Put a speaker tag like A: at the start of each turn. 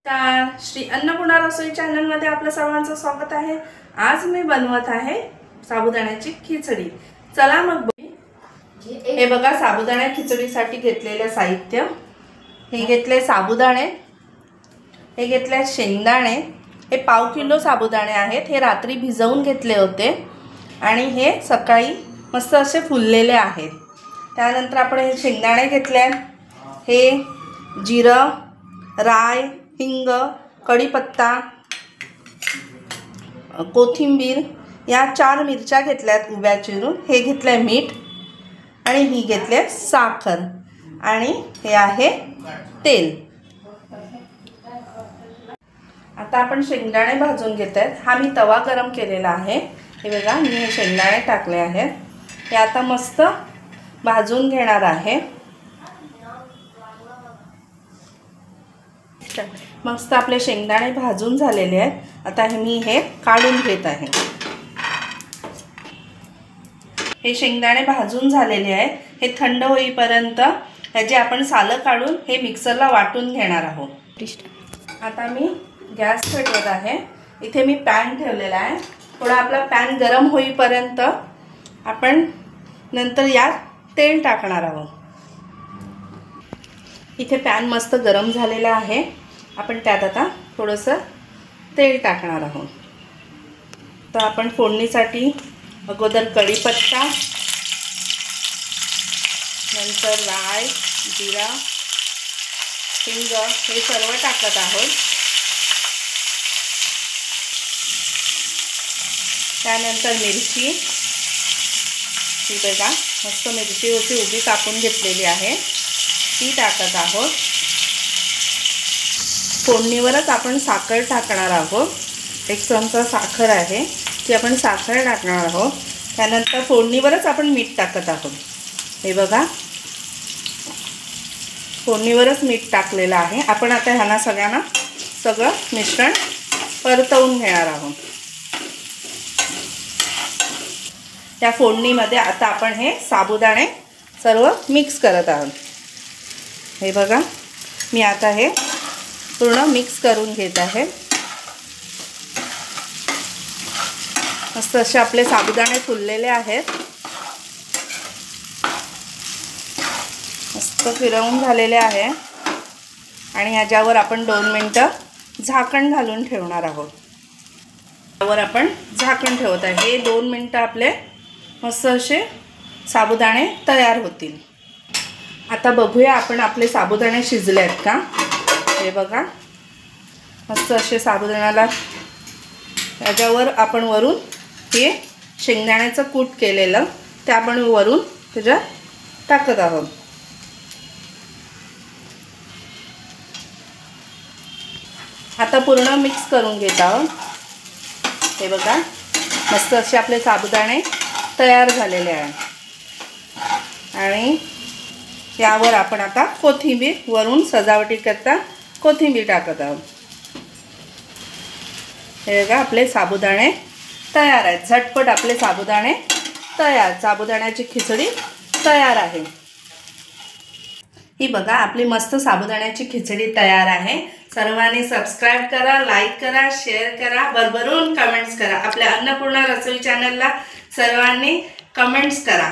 A: श्री अन्नपूर्णा रसोई चॅनलमध्ये आपलं सर्वांचं स्वागत आहे। आज मी बनवत आहे साबुदाण्याची खिचडी। चला मग हे बघा, साबुदाणा खिचडीसाठी घेतलेले साहित्य हे घेतले साबुदाणे, हे घेतले शेंगदाणे, हे पाव किलो साबुदाणे आहेत। हे रात्री भिजवून घेतले होते आणि हे सकाळी मस्त असे फुललेले आहेत। त्यानंतर आपण हे शेंगदाणे घेतले, हे जिरं, राई, हिंग, कढीपत्ता, कोथिंबीर, या 4 मिरच्या घेतल्यात उभ्या चिरून, हे घेतले मीठ आणि ही घेतले साखर आणि हे आहे तेल। आता आपण शेंगदाणे भाजून घेत आहेत। हा मी तवा गरम केलेला आहे। हे बघा, मी हे शेंगदाणे टाकले आहेत, हे आता मस्त भाजून घेणार आहे। मस्त आपले शेंगदाणे भाजून झालेले आहेत। आता मी हे काढून घेत आहे। हे शेंगदाणे भाजून झालेले आहेत, हे थंड होईपर्यंत ह्याचे आपण सालं काढून हे मिक्सरला वाटून घेणार आहोत। आता मी गॅस पेटवत आहे। इथे मी पॅन ठेवलेला आहे। थोडा आपला पॅन गरम होईपर्यंत आपण नंतर यात तेल टाकणार आहोत। इथे पॅन मस्त गरम झालेला आहे। आपण त्यात आता थोडंसं तेल टाकणार आहोत। तर आपण फोडणीसाठी अगोदर कढीपत्ता, नंतर राई, जिरा, हिंग हे सर्व टाकत आहोत। त्यानंतर मिरची, ही बघा मस्त मिरची अशी उभी कापून घेतलेली आहे, ती टाकत आहोत। फोडणीवरच आपण साखर टाकणार आहोत। 1 चमचा साखर आहे, ती आपण साखर टाकणार आहोत। त्यानंतर फोडणीवरच आपण मीठ टाकत आहोत। हे बघा, फोडणीवरच मीठ टाकलेलं आहे। आपण आता ह्यांना सगळं मिश्रण परतवून घेणार आहोत। त्या फोडणीमध्ये आता आपण हे साबुदाणे सर्व मिक्स करत आहोत। हे बघा, मी आता हे पूर्ण मिक्स करून घेत आहे। मस्त असे आपले साबुदाणे फुललेले आहेत, मस्त फिरवून झालेले आहे आणि ह्याच्यावर आपण 2 मिनिटं झाकण घालून ठेवणार आहोत। त्यावर आपण झाकण ठेवत आहे। हे 2 मिनिटं आपले मस्त असे साबुदाणे तयार होतील। आता बघूया आपण आपले साबुदाणे शिजले आहेत का। हे बघा, मस्त असे साबुदाण्याला त्याच्यावर आपण वरून हे शेंगदाण्याचं कूट केलेलं ते आपण वरून त्याच्यात टाकत आहोत। आता पूर्ण मिक्स करून घेत आहोत। हे बघा, मस्त असे आपले साबुदाणे तयार झालेले आहेत आणि यावर आपण आता कोथिंबीर वरून सजावटीकरता कोथिंबीर टाकत आहोत। हे बघा, आपले साबुदाणे तयार आहेत। झटपट आपले साबुदाणे तयार, साबुदाण्याची खिचडी तयार आहे। ही बघा, आपली मस्त साबुदाण्याची खिचडी तयार आहे। सर्वांनी सबस्क्राइब करा, लाईक करा, शेअर करा, भरभरून कमेंट्स करा। आपल्या अन्नपूर्णा रसोई चॅनलला सर्वांनी कमेंट्स करा।